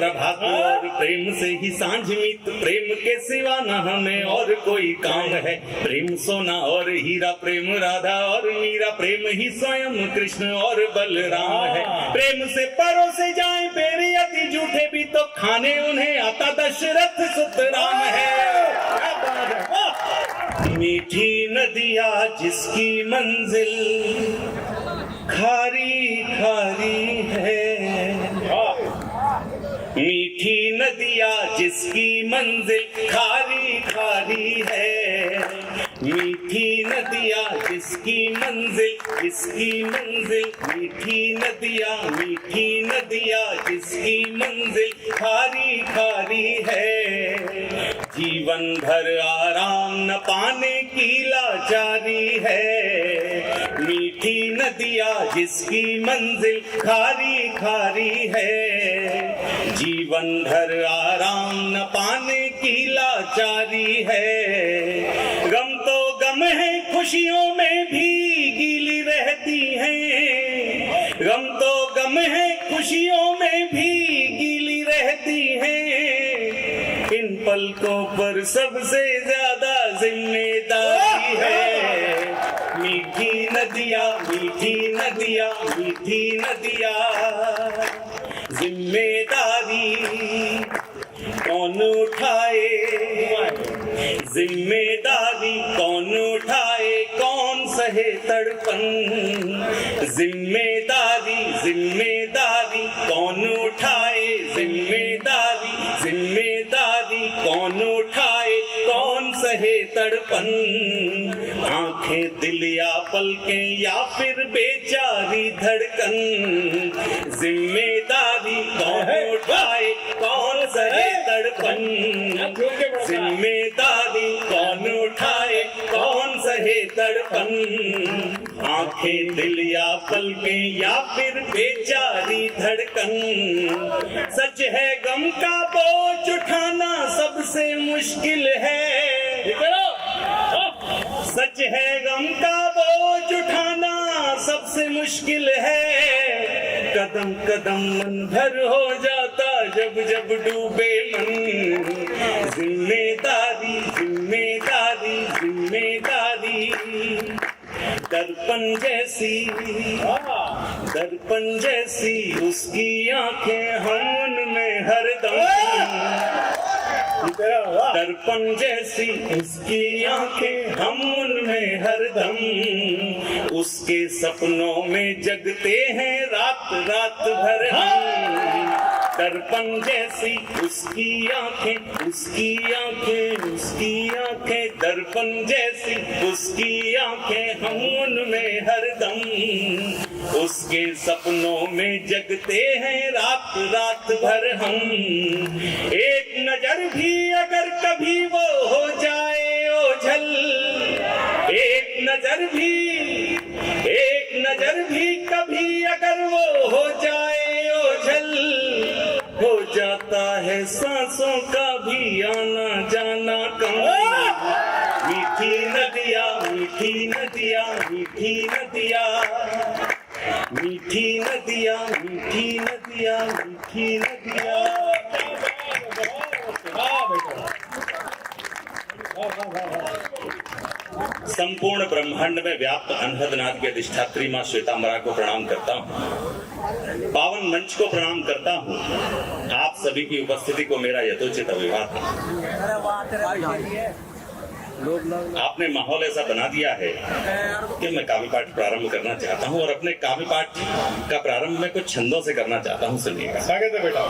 प्रभात और प्रेम से ही सांझ मीत, प्रेम के सिवा न हमें और कोई काम है। प्रेम सोना और हीरा, प्रेम राधा और मीरा, प्रेम ही स्वयं कृष्ण और बलराम है। प्रेम से परोसे जाए पेड़ अति झूठे भी तो खाने उन्हें आता दशरथ सुत राम है। मीठी नदिया जिसकी मंजिल खारी खारी है, मीठी नदिया जिसकी मंजिल खारी खारी है, मीठी नदिया जिसकी मंजिल, इसकी मंजिल मीठी नदिया, मीठी नदिया जिसकी मंजिल खारी खारी है। जीवन भर आराम न पाने की लाचारी है, मीठी नदिया जिसकी मंजिल खारी खारी है। जीवन भर आराम न पाने की लाचारी है। गम तो गम है खुशियों में भी गीली रहती है, गम तो गम है खुशियों में भी गीली रहती है। इन पलकों पर सबसे ज्यादा जिम्मेदारी है। मीठी नदिया, मीठी नदिया, मीठी नदिया, जिम्मेदारी कौन उठाए, जिम्मेदारी कौन उठाए, कौन सहे तड़पन। जिम्मेदारी जिम्मेदारी कौन उठाए, जिम्मेदारी जिम्मेदारी कौन उठाए, कौन सहे तड़पन। आंखें दिल या पलकें या फिर बेचारी धड़कन, जिम्मेदारी कौन उठाए, कौन सहे तड़पन। जिम्मेदारी कौन उठाए, कौन सहे तड़पन। आंखें दिल या पलकें या फिर बेचारी धड़कन। सच है गम का बोझ उठाना सबसे मुश्किल है, सच है गम का बोझ उठाना सबसे मुश्किल है। कदम कदम मन भर हो जाता जब जब डूबे मन। जिम्मेदारी जिम्मेदारी जिम्मेदारी, दर्पण जैसी, दर्पण जैसी उसकी आंखें हम उनमें हरदम। दर्पण जैसी उसकी आंखें हम उनमें हरदम। उसके सपनों में जगते हैं रात रात भर हम। दर्पण जैसी उसकी आंखें, उसकी आंखें, उसकी आंखें, दर्पण जैसी उसकी आंखें हम उनमें हरदम। उसके सपनों में जगते हैं रात रात भर हम। एक नजर भी अगर कभी वो हो जाए ओझल, एक नजर भी, एक नजर भी कभी अगर वो हो जाए ओझल, हो जाता है सांसों का भी आना जाना कम। मीठी नदिया, मीठी नदिया, मीठी नदिया, मीठी नदिया, मीठी नदिया, मीठी नदिया। संपूर्ण ब्रह्मांड में व्याप्त अनहदनाथ की अधिष्ठात्री मां श्वेतांबरा को प्रणाम करता हूँ। पावन मंच को प्रणाम करता हूँ। आप सभी की उपस्थिति को मेरा यथोचित अभिवादन। आपने माहौल ऐसा बना दिया है कि मैं काव्य पाठ प्रारंभ करना चाहता हूँ, और अपने काव्य पाठ का प्रारंभ मैं कुछ छंदों से करना चाहता हूँ। सुनिएगा। स्वागत है बेटा।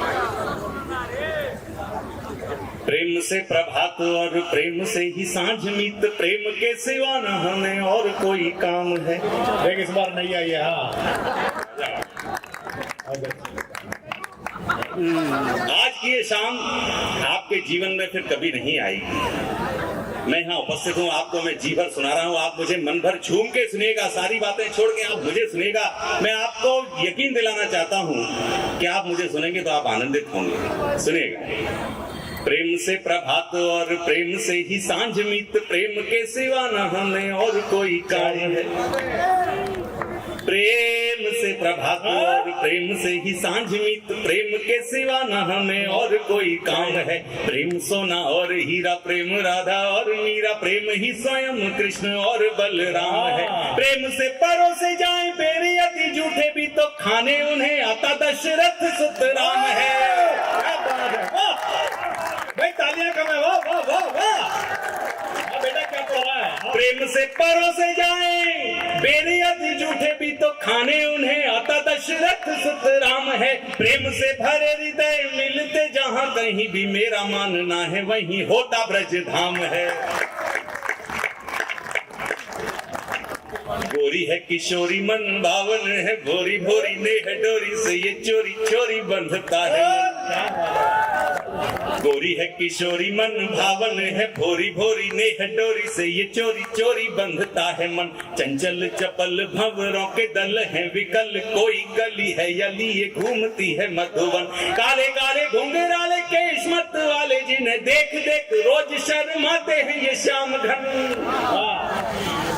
प्रेम से प्रभात और प्रेम से ही सांझ मीत, प्रेम के सिवा न हमें और कोई काम है। देख इस बार नहीं आई है। हाँ, आज की ये शाम आपके जीवन में फिर कभी नहीं आएगी। मैं यहाँ उपस्थित हूँ, आपको मैं जी भर सुना रहा हूँ। आप मुझे मन भर झूम के सुनिएगा, सारी बातें छोड़ के आप मुझे सुनिएगा। मैं आपको यकीन दिलाना चाहता हूँ कि आप मुझे सुनेंगे तो आप आनंदित होंगे। सुनिएगा। प्रेम से प्रभात और प्रेम से ही सांझ मीत, प्रेम के सिवा न हमें और कोई कार्य है। प्रेम से प्रभात और प्रेम से ही सांझ मीत, प्रेम के सिवा न हमें और कोई काम है। प्रेम सोना और हीरा, प्रेम राधा और मीरा, प्रेम ही स्वयं कृष्ण और बलराम है। प्रेम से परोसे जाए बेरे अति झूठे भी तो खाने उन्हें आता दशरथ सुत राम है। क्या बात है, वाह भाई, तालियां कम है, वाह वाह वाह वाह। बेटा क्या पढ़ रहा है? प्रेम से परोसे जाए बेरे अति झूठे भी तो खाने उन्हें आता दशरथ सुत राम है। प्रेम से भरे हृदय मिलते जहां कहीं भी मेरा मानना है वहीं होता ब्रज धाम है। गोरी है किशोरी मन भावन है, भोरी भोरी नेह डोरी से ये चोरी चोरी बंधता है। गोरी है किशोरी मन भावन है, भोरी भोरी नेह डोरी से ये चोरी चोरी बंधता है मन। चंचल चपल भंवरों के दल हैं विकल, कोई गली है यली ये घूमती है मधुवन। काले काले घुंघराले केश मत वाले जिन्हें देख देख रोज शर्माते हैं ये श्याम घन।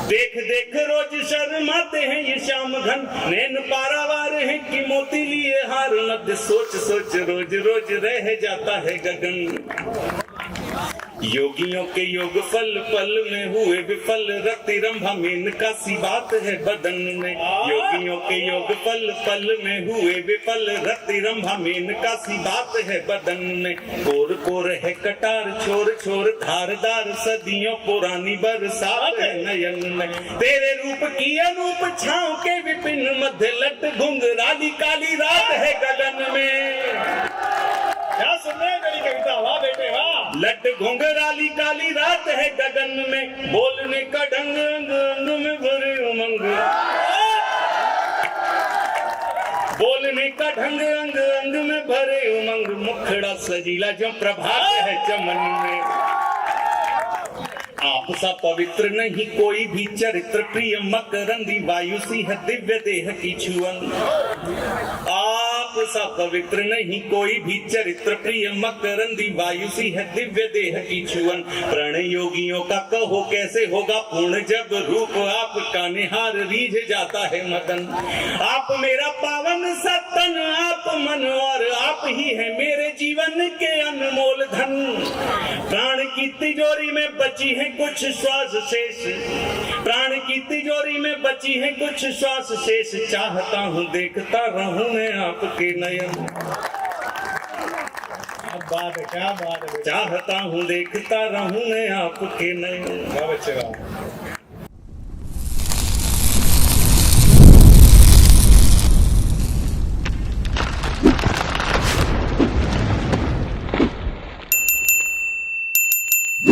देख देख रोज शर्माते हैं ये श्याम घन। नैन पारावार है कि मोती लिए हार, मध्य सोच सोच रोज रोज रह जाता है गगन। योगियों के योग फल पल में हुए विफल, रति रंभा मेनका सी बात है बदन में। योगियों के योग फल पल में हुए विफल, रति रंभा मेनका सी बात है बदन में। कोर कोर है कटार छोर छोर धारदार, सदियों पुरानी बरसात है नयन में। तेरे रूप की अनूप छांव के विपिन मध्य लट घुंघराली काली रात है गगन में। क्या सुन रहे हैं मेरी कविता? वाह बेटे वाह। लट घुंघराली काली रात है गगन में, बोलने का ढंग अंग अंग में भरे उमंग। बोलने का ढंग अंग अंग में भरे उमंग, मुखड़ा सजीला जो प्रभात है चमन में। आप सा पवित्र नहीं कोई भी चरित्र, प्रिय मकरंदी वायु सी है दिव्य देह की छुअन। आप सा पवित्र नहीं कोई भी चरित्र, प्रिय मकरंदी वायु सी है दिव्य देह की छुअन। प्रणय योगियों का कहो कैसे होगा पूर्ण, जब रूप आपका निहार रीझ जाता है मदन। आप मेरा पावन सतन, आप मन और आप ही है मेरे जीवन के अनमोल धन। प्राण की तिजोरी में बची है कुछ श्वास शेष, प्राण की तिजोरी में बची है कुछ श्वास शेष। चाहता हूँ देखता रहूं मैं आपके नयन। क्या बात है, क्या बात है। चाहता हूँ देखता रहूं मैं आपके नयन। क्या बच्चे का